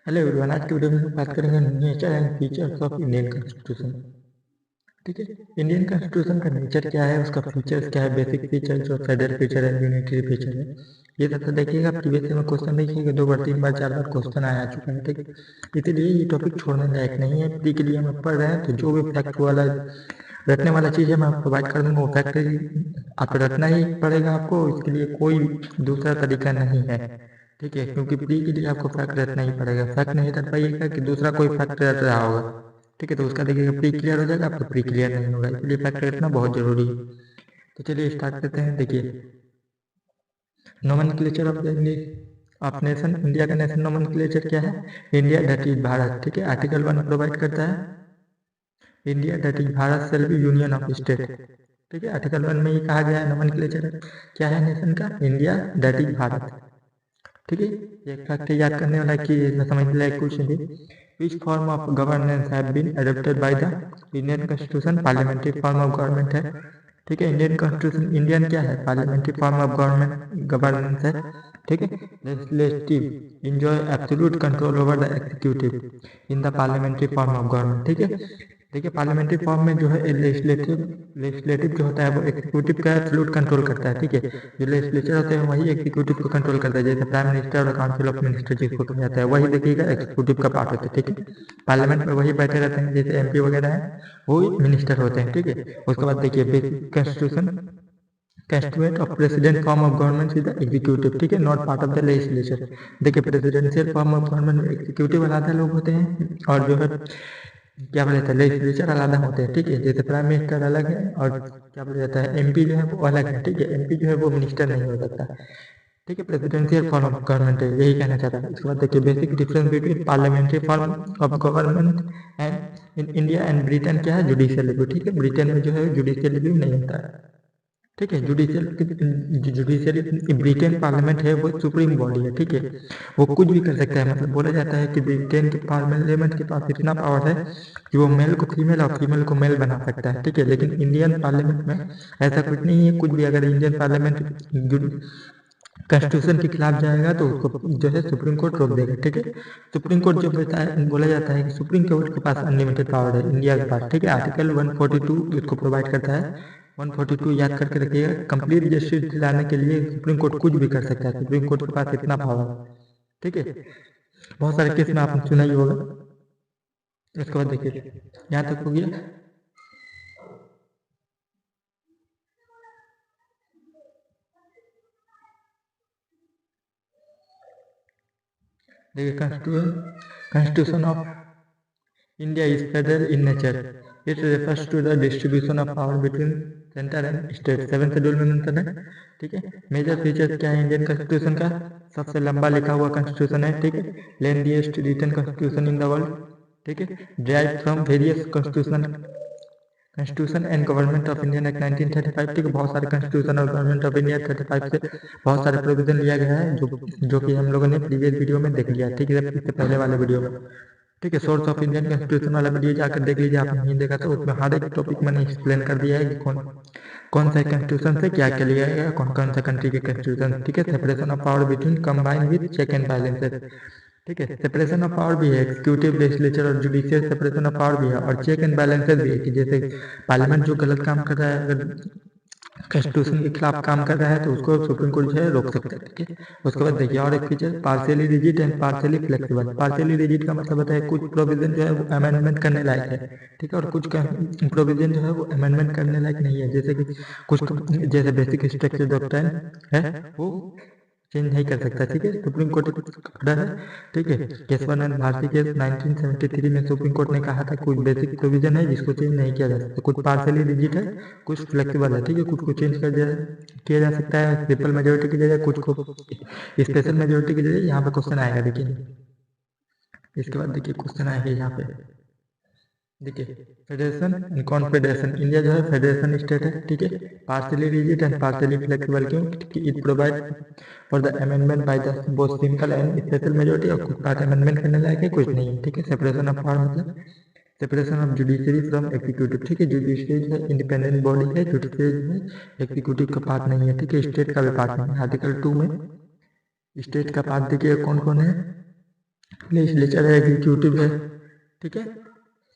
Hello everyone, आज की video में हम बात करेंगे nature and features of Indian constitution. ठीक है, इंडियन कॉन्स्टिट्यूशन का नेचर क्या है, उसका फीचर्स क्या है, बेसिक फीचर जो फेडरल फीचर है, यूनिटरी फीचर है, ये सब तो देखिएगा। प्रीवियस में क्वेश्चन देखिएगा, 2 बार 3 बार 4 बार क्वेश्चन आया चुका है। ठीक है, इसलिए ये टॉपिक छोड़ने लायक नहीं है। प्री के लिए हम पढ़ रहे हैं तो जो भी फैक्ट वाला रटने वाला चीज़ है मैं आपको प्रोवाइड कर दूंगा। वो फैक्ट आप रटना ही पड़ेगा आपको, इसके लिए कोई दूसरा तरीका नहीं है। ठीक है, क्योंकि प्री के लिए आपको फैक्ट रटना ही पड़ेगा। फैक्ट नहीं रट पाइएगा कि दूसरा कोई फैक्ट रट रहा होगा। ठीक है, तो उसका देखिएगा प्री क्लियर हो जाएगा, आपको प्री क्लियर नहीं होगा, इसलिए फैक्ट रटना बहुत जरूरी है। तो चलिए स्टार्ट करते हैं। देखिए, नोमेनक्लेचर ऑफ नेशन, इंडिया का नेशन नोमेनक्लेचर क्या है? India that is Bharat. ठीक है, आर्टिकल 1 प्रोवाइड करता है India that is Bharat shall be union of state. ठीक है, आर्टिकल 1 में ये कहा गया है नोमेनक्लेचर क्या है नेशन का, इंडिया दैट इज भारत। ठीक है, ये फैक्ट याद करने वाला कि इसमें समझने लायक क्वेश्चन है। Which form of governance have been adopted by the Indian constitution? Parliamentary form of government है। ठीक है, इंडियन कॉन्स्टिट्यूशन इंडियन क्या है? पार्लियामेंट्री फॉर्म ऑफ गवर्नेंस है। ठीक है, legislative enjoy absolute control over the executive in the parliamentary form of government. ठीक है, देखिए पार्लियामेंट्री फॉर्म में जो है लेजिस्लेटिव जो होता है वो एग्जीक्यूटिव का एब्सोल्यूट कंट्रोल करता है। ठीक है, जो लेजिस्लेचर होते हैं वही एग्जीक्यूटिव को कंट्रोल करता है, जैसे प्राइम मिनिस्टर और काउंसिल ऑफ मिनिस्टर जिसको कहा जाता है, वही देखिएगा एग्जीक्यूटिव का पार्ट होता है। ठीक है, पार्लियामेंट में वही बैठे रहते हैं, जैसे एमपी वगैरह है वो मिनिस्टर होते हैं। ठीक है, उसके बाद देखिए basic constitution constituent of president form of government is the executive. ठीक है, not part of the legislature. देखिए प्रेसिडेंशियल फॉर्म ऑफ गवर्नमेंट में एग्जीक्यूटिव अलग लोग होते हैं और जो है क्या बोला जाता है लेजिस्लेचर अलग होते हैं। ठीक है, जैसे प्राइम मिनिस्टर अलग है और क्या बोला जाता है एमपी जो है वो अलग है। ठीक है, एमपी जो है वो मिनिस्टर नहीं हो सकता। ठीक है, प्रेसिडेंशियल फॉर्म ऑफ गवर्नमेंट है, यही कहना चाहता है। इसके बाद देखिए basic difference between parliamentary form of government and in India and Britain क्या है? Judicial review. ठीक है, ब्रिटेन में जो है जुडिशियल रिव्यू नहीं होता है। ठीक है, जुडिशियरी ब्रिटेन पार्लियामेंट है वो सुप्रीम बॉडी है। ठीक है, वो कुछ भी कर सकता है। मतलब बोला जाता है कि ब्रिटेन के पार्लियामेंट के पास इतना पावर है कि वो मेल को फीमेल और फीमेल को मेल बना सकता है। ठीक है, लेकिन इंडियन पार्लियामेंट में ऐसा कुछ नहीं है। कुछ भी अगर इंडियन पार्लियामेंट कॉन्स्टिट्यूशन के खिलाफ जाएगा तो उसको जो है सुप्रीम कोर्ट रोक देगा। ठीक है, सुप्रीम कोर्ट जो बोला जाता है कि सुप्रीम कोर्ट के पास अनलिमिटेड पावर है इंडिया के पास। ठीक है, आर्टिकल 142 इसको प्रोवाइड करता है। 142 याद करके रखिएगा। कंप्लीट जस्टिस दिलाने के लिए सुप्रीम कोर्ट कुछ भी कर सकता है, सुप्रीम कोर्ट के पास इतना पावर है। ठीक है, बहुत सारे केस में आपने सुना ही होगा। इसके बाद देखिए यहाँ तक हो गया। देखिए constitution of India is federal in nature. It refers to the distribution of power between center and state. 7th schedule में मेंशन है। ठीक है, मेजर फीचर्स क्या है इंडियन कॉन्स्टिट्यूशन का? सबसे लंबा लिखा हुआ कॉन्स्टिट्यूशन है। ठीक है, lengthiest written constitution in the world. ठीक है, drive from various constitution and government of India act 1935। ठीक है, बहुत सारे कॉन्स्टिट्यूशन और गवर्नमेंट ऑफ इंडिया 35 से बहुत सारे प्रोविजन लिया गया है जो कि हम लोगों ने प्रीवियस वीडियो में देख लिया। ठीक है, इससे पहले वाले वीडियो में। ठीक है, सोर्स ऑफ इंडियन कॉन्स्टिट्यूशन वाला वीडियो जाकर देख लीजिए, आपने नहीं देखा तो उसमें हर एक टॉपिक मैंने एक्सप्लेन कर दिया है कि कौन कौन सा कॉन्स्टिट्यूशन से क्या क्या लिया गया, कौन कौन सा कंट्री के कॉन्स्टिट्यूशन। ठीक है, separation of power between combine with check and balances. ठीक है, सेपरेशन ऑफ पावर भी है, एग्जीक्यूटिव लेजिस्लेचर और जुडिशियल सेपरेशन ऑफ पावर भी है, और चेक एंड बैलेंसेस भी है कि जैसे पार्लियामेंट जो गलत काम कर रहा है, अगर कॉन्स्टिट्यूशन के खिलाफ काम कर रहा है तो उसको सुप्रीम कोर्ट जो है रोक सकता है। ठीक है, उसके बाद देखिए और एक feature partially rigid and partially flexible. Partially rigid का मतलब होता है कुछ प्रोविजन जो है वो अमेंडमेंट करने लायक है। ठीक है, और कुछ प्रोविजन जो है वो अमेंडमेंट करने लायक नहीं है, जैसे कि कुछ जैसे बेसिक स्ट्रक्चर डॉक्ट्राइन है वो चेंज नहीं कर सकता। ठीक है, सुप्रीम कोर्ट खड़ा है। ठीक है, केशवानंद भारती के 1973 में सुप्रीम कोर्ट ने कहा था कुछ बेसिक प्रोविजन है जिसको चेंज नहीं किया जा सकता, कुछ पार्शियली रिजिड है, कुछ फ्लेक्सिबल है। ठीक है, कुछ को चेंज किया जा सकता है सिंपल मेजोरिटी की जगह, कुछ को स्पेशल मेजोरिटी की जगह। यहाँ पे क्वेश्चन आएगा, देखिए इसके बाद देखिए क्वेश्चन आएगा यहाँ पे। देखिए फेडरेशन एंड कॉन्फेडरेशन, इंडिया जो है फेडरेशन स्टेट है। ठीक है, partially rigid and partially flexible क्यों? It provide for the amendment by the both simple and special majority, और कुछ पार्ट अमेंडमेंट करने लायक है, कुछ नहीं है। ठीक है, सेपरेशन ऑफ पावर मतलब separation of judiciary from executive. ठीक है, जुडिशरी जो है इंडिपेंडेंट बॉडी है, जुडिशरी जो है एग्जीक्यूटिव का पार्ट नहीं है। ठीक है, स्टेट का भी पार्ट नहीं है। आर्टिकल 2 में स्टेट का पार्ट देखिए कौन कौन है? लेजिस्लेचर है, एग्जीक्यूटिव है, ठीक है,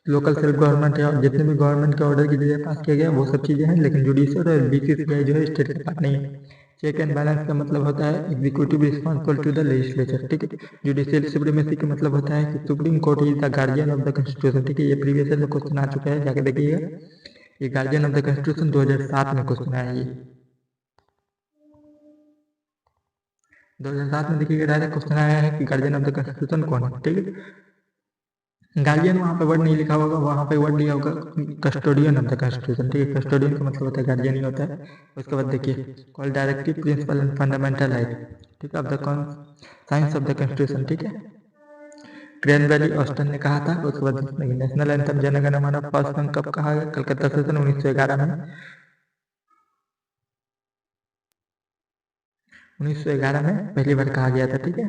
लोकल सेल्फ गवर्नमेंट है, और जितने भी गवर्नमेंट के ऑर्डर की जरिए पास किया गया वो सब चीज़ें हैं, लेकिन जुडिशियल और बीसीसीआई जो है स्टेट के पास नहीं है। चेक एंड बैलेंस का मतलब होता है executive responsible to the legislature, ठीक है। जुडिशियल सुप्रीमेसी का मतलब होता है कि supreme court is the guardian of the constitution, ठीक है। ये प्रीवियस ईयर में क्वेश्चन आ चुका है, जाके देखिएगा। ये गार्जियन ऑफ द कॉन्स्टिट्यूशन 2007 में क्वेश्चन आया। ये 2007 में देखिएगा, डायरेक्ट क्वेश्चन आया है कि गार्जियन ऑफ द कॉन्स्टिट्यूशन कौन है, ठीक है। गार्जियन वहाँ पे वर्ड नहीं लिखा होगा, वहाँ पे वर्ड लिखा होगा कस्टोडियन ऑफ द कॉन्स्टिट्यूशन, ठीक है। कस्टोडियन का मतलब होता है गार्जियन ही होता है। उसके बाद देखिए call directive principle and fundamental right, ठीक है, of the science of the constitution, ठीक है। क्रैनबेरी ऑस्टन ने कहा था। उसके बाद नेशनल एंथम जन गण मन फर्स्ट सॉन्ग कब कहा गया? कलकत्ता सेशन 1911 में। 1911 में पहली बार कहा गया था, ठीक है।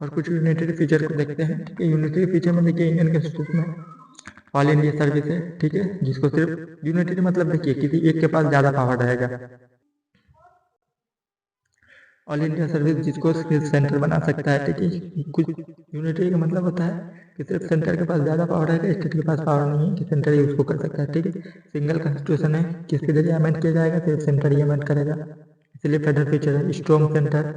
और कुछ यूनिटरी फीचर को देखते हैं, ठीक है। यूनिटरी फीचर में देखिए इंडियन कॉन्स्टिट्यूशन में ऑल इंडिया सर्विस है, ठीक है, जिसको सिर्फ यूनिटरी मतलब देखिए किसी एक के पास ज्यादा पावर रहेगा। ऑल इंडिया सर्विस जिसको सिर्फ सेंटर बना सकता है, ठीक है। कुछ यूनिटरी का मतलब होता है कि सिर्फ सेंटर के पास ज्यादा पावर रहेगा, स्टेट के पास पावर नहीं है कि सेंटर ही उसको कर सकता है, ठीक है। सिंगल कॉन्स्टिट्यूशन है, किसके जरिए अमेंड किया जाएगा? सिर्फ सेंटर ही अमेंड करेगा, इसलिए फेडरल फीचर है। स्ट्रॉन्ग सेंटर,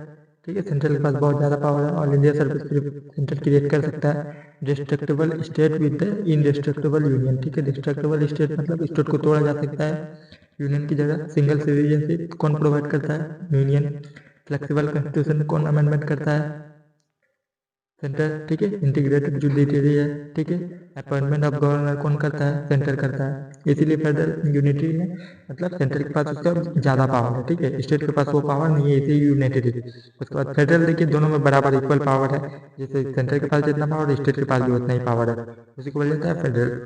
ठीक है, सेंट्रल के पास बहुत ज़्यादा पावर है। ऑल इंडिया सर्विस सिर्फ सेंटर क्रिएट कर सकता है। Destructible state with the indestructible union, ठीक है। डिस्ट्रक्टेबल स्टेट मतलब स्टेट को तोड़ा जा सकता है यूनियन की जगह। सिंगल सिटीजनशिप कौन प्रोवाइड करता है? यूनियन। फ्लेक्सिबल कॉन्स्टिट्यूशन कौन अमेंडमेंट करता है? सेंटर, ठीक है। इंटीग्रेटेड जुडिशरी है, ठीक है। अपॉइंटमेंट ऑफ गवर्नर कौन करता है? सेंटर करता है। इसीलिए फेडरल यूनिटी में मतलब सेंटर के पास उसका ज्यादा पावर है, ठीक है। स्टेट के पास वो पावर नहीं है, इसीलिए यूनाइटेड है। उसके बाद फेडरल देखिए दोनों में बराबर इक्वल पावर है, जैसे सेंटर के पास जितना पावर स्टेट के पास भी उतना ही पावर है, उसी को बोल जाता है फेडरल,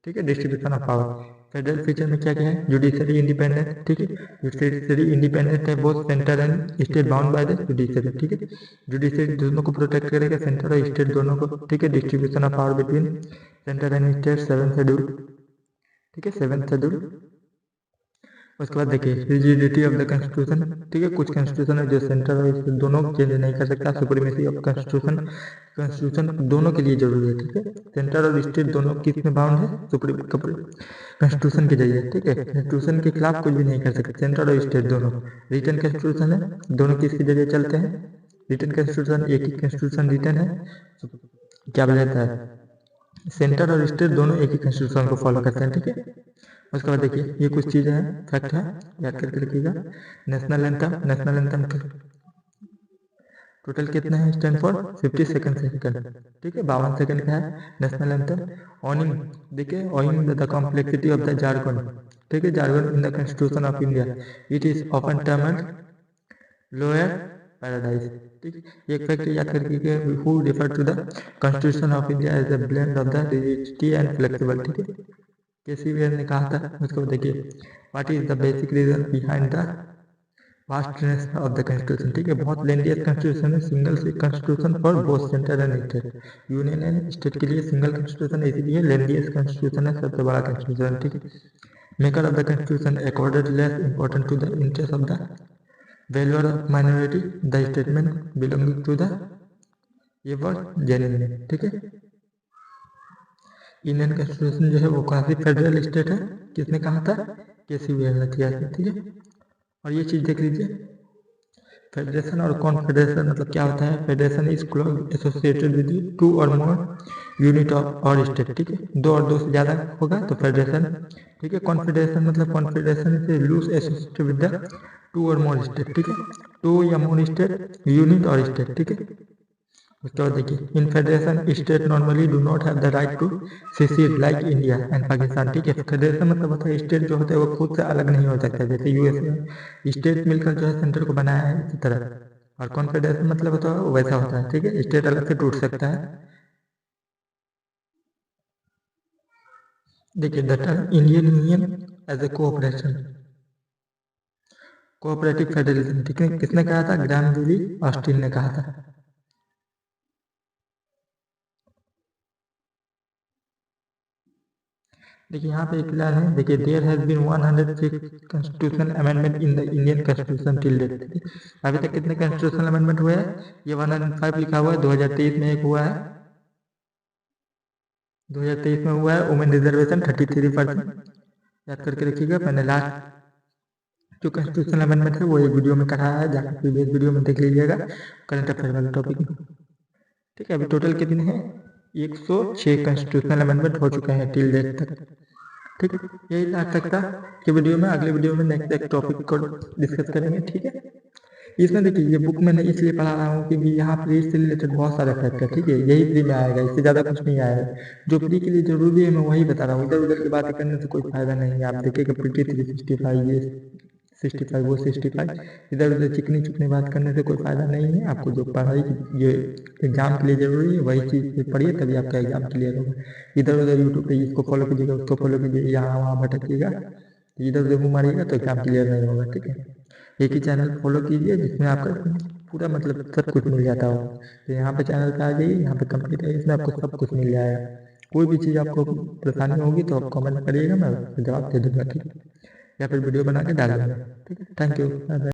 ठीक है, distribution of power. Federal feature में क्या क्या है? जुडिशरी इंडिपेंडेंट, ठीक है। जुडिशरी इंडिपेंडेंट है, both centre and state bound by the judiciary, ठीक है। जुडिशरी दोनों को प्रोटेक्ट करेगा, सेंटर और स्टेट दोनों को, ठीक है। Distribution of power between centre and state 7th schedule, ठीक है, 7th शेड्यूल। उसके बाद देखिए रिजिडिटी ऑफ द कॉन्स्टिट्यूशन, ठीक है। कुछ कॉन्स्टिट्यूशन है जो सेंटर और स्टेट दोनों चेंज नहीं कर सकता। सुप्रीमेसी ऑफ कॉन्स्टिट्यूशन, कॉन्स्टिट्यूशन दोनों के लिए जरूरी है, ठीक है। सेंटर और स्टेट दोनों किस में बाउंड है? सुप्रीम कॉन्स्टिट्यूशन के जरिए, ठीक है। कॉन्स्टिट्यूशन के खिलाफ कुछ भी नहीं कर सकते सेंटर और स्टेट दोनों। रिटन कॉन्स्टिट्यूशन है, दोनों किसके जरिए चलते हैं? रिटन कॉन्स्टिट्यूशन, एक ही कॉन्स्टिट्यूशन रिटन है, क्या बोला जाता है? सेंटर और स्टेट दोनों एक ही कॉन्स्टिट्यूशन को फॉलो करते हैं, ठीक है। उसके बाद देखिए ये कुछ चीजें हैं, फैक्ट है, याद करके रखिएगा। National anthem, national anthem total कितना है? स्टैंड फॉर 50 सेकंड, ठीक है। 52 सेकंड का है नेशनल एंथम। ऑनिंग, देखिए owing the complexity of the jargon, ठीक है, jargon in the constitution of India, it is often termed lower paradise, ठीक है। एक फैक्ट याद करके who refer to the constitution of India as a blend of the rigidity and flexible, ठीक है। KCVR ने कहा था। उसको देखिए what is the basic reason behind the vastness of the constitution, ठीक है। बहुत लेंथी कॉन्स्टिट्यूशन है, single constitution for both centre and state. Union and state के लिए सिंगल कॉन्स्टिट्यूशन है, इसीलिए लेंथी कॉन्स्टिट्यूशन है, सबसे बड़ा कॉन्स्टिट्यूशन, ठीक है। Maker of the constitution accorded less important to the interest of the वेल्यूअर of minority the statement belonging to the, ये वर्ड जेन्युइन है, ठीक है। इंडियन कॉन्स्टिट्यूशन जो है वो काफी फेडरल स्टेट है, किसने कहा था? केसीवीआर ने किया था, ठीक है। और ये चीज देख लीजिए, फेडरेशन और कॉन्फेडरेशन मतलब क्या होता है? Federation is close associated with 2 और मोर यूनिट ऑफ और स्टेट, ठीक है। 2 और 2 से ज्यादा होगा तो फेडरेशन, ठीक है। कॉन्फेडरेशन मतलब कॉन्फेडरेशन से लूज एसोसिएटेड विद द 2 और मोर स्टेट, ठीक है। 2 या मोर स्टेट, यूनिट और स्टेट, ठीक है। उसके बाद देखिए in federation state normally do not have the right to secede like India and Pakistan, ठीक है। फेडरेशन मतलब होता है स्टेट जो होते हैं वो खुद से अलग नहीं हो सकता, जैसे यूएस में स्टेट मिलकर जो है सेंटर को बनाया है इसी तरह। और कॉन्फेडरेशन मतलब होता है वैसा होता है, ठीक है, स्टेट अलग से टूट सकता है। देखिए the term Indian union as a cooperation, cooperative federalism, ठीक है, किसने कहा था? ग्राम जूली ऑस्टिन ने कहा था। देखिए यहाँ पे एक लाइन है, देखिए there has been 106 constitutional amendment in the Indian constitution till date. अभी तक कितने कॉन्स्टिट्यूशनल अमेंडमेंट हुए हैं? ये 105 लिखा हुआ है, 2023 में एक हुआ है, 2023 में हुआ है। वुमेन रिजर्वेशन 33%, याद करके रखिएगा। मैंने लास्ट जो कॉन्स्टिट्यूशनल अमेंडमेंट है वो एक वीडियो में कराया है, जाकर प्रीवियस वीडियो में देख लीजिएगा, करंट अफेयर वाला टॉपिक में। ठीक है, अभी टोटल कितने हैं? 106 कॉन्स्टिट्यूशनल अमेंडमेंट हो चुके हैं टिल डेट तक। ठीक है, यही लास्ट तक था कि वीडियो में, अगले वीडियो में नेक्स्ट एक टॉपिक को डिस्कस करेंगे। ठीक है, इसमें देखिए ये बुक मैंने इसलिए पढ़ा रहा हूँ क्योंकि यहाँ प्री से रिलेटेड बहुत सारे फैक्ट है। ठीक है, यही प्री में आएगा, इससे ज़्यादा कुछ नहीं आएगा। जो प्री के लिए जरूरी है मैं वही बता रहा हूँ, इधर उधर की बातें करने से कोई फायदा नहीं है। आप देखिएगा प्री 365, ये 65, वो 65, इधर उधर चिकनी चुकनी बात करने से कोई फायदा नहीं है। आपको जो पढ़ाई ये एग्जाम के लिए जरूरी है वही चीज़ पढ़िए, तभी आपका एग्जाम क्लियर होगा। इधर उधर यूट्यूब पे इसको फॉलो कीजिएगा, उसको फॉलो कीजिए, यहाँ वहाँ भटकिएगा, इधर उधर मुँह मारिएगा तो एग्जाम क्लियर नहीं होगा। ठीक है, एक ही चैनल फॉलो कीजिए जिसमें आपका पूरा मतलब सब कुछ मिल जाता हो। तो यहाँ पे चैनल पे आ जाइए, यहाँ पे कंप्लीट है, इसमें आपको सब कुछ मिल जाएगा। कोई भी चीज़ आपको परेशानी होगी तो आप कमेंट करिएगा, मैं उसका जवाब दे दूंगा। ठीक है, या फिर वीडियो बना के डाल दूंगा। ठीक है, थैंक यू।